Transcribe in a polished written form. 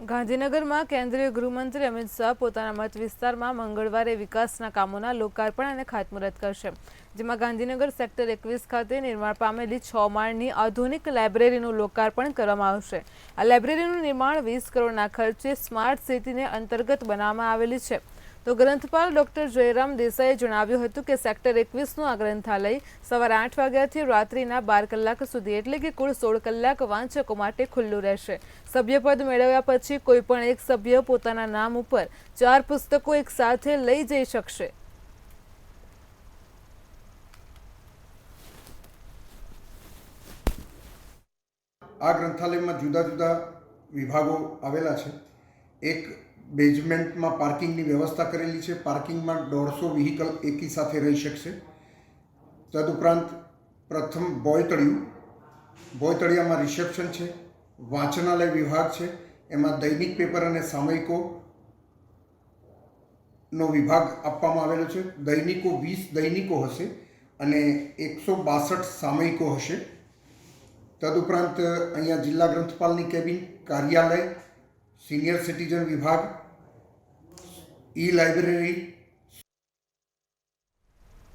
ગાંધીનગરમાં કેન્દ્રીય ગૃહમંત્રી અમિત શાહ પોતાના મત વિસ્તારમાં મંગળવારે વિકાસના કામોના લોકાર્પણ અને ખાતમુહૂર્ત કરશે, જેમાં ગાંધીનગર સેક્ટર 21 ખાતે નિર્માણ પામેલી 6 માળની આધુનિક લાઇબ્રેરીનું લોકાર્પણ કરવામાં આવશે। આ લાઇબ્રેરીનું નિર્માણ 20 કરોડના ખર્ચે સ્માર્ટ સિટીને અંતર્ગત બનાવવામાં આવેલી છે। તો ગ્રંથપાલ ડોક્ટર જયરામ દેસાઈએ જણાવ્યું હતું કે સેક્ટર 21નું આ ગ્રંથાલય સવારે 8 વાગ્યાથી રાત્રિના 12 કલાક સુધી એટલે કે કુલ 16 કલાક વાંચકો માટે ખુલ્લું રહેશે। સભ્યપદ મેળવ્યા પછી કોઈપણ એક સભ્ય પોતાના નામ ઉપર 4 પુસ્તકો એક સાથે લઈ જઈ શકશે। આ ગ્રંથાલયમાં જુદા જુદા વિભાગો આવેલા છે। એક બેઝમેન્ટમાં પાર્કિંગની વ્યવસ્થા કરેલી છે। પાર્કિંગમાં 150 વ્હીકલ એકી સાથે રહી શકશે। તદુપરાંત પ્રથમ બોયતળિયામાં રિસેપ્શન છે। વાંચનાલય વિભાગ છે, એમાં દૈનિક પેપર અને સામયિકોનો વિભાગ આપવામાં આવેલો છે। દૈનિકો 20 દૈનિકો હશે અને 162 સામયિકો હશે। તદુપરાંત અહીંયા જિલ્લા ગ્રંથપાલની કેબિન, કાર્યાલય, સિનિયર સિટીઝન વિભાગ, ઈ લાઇબ્રેરી,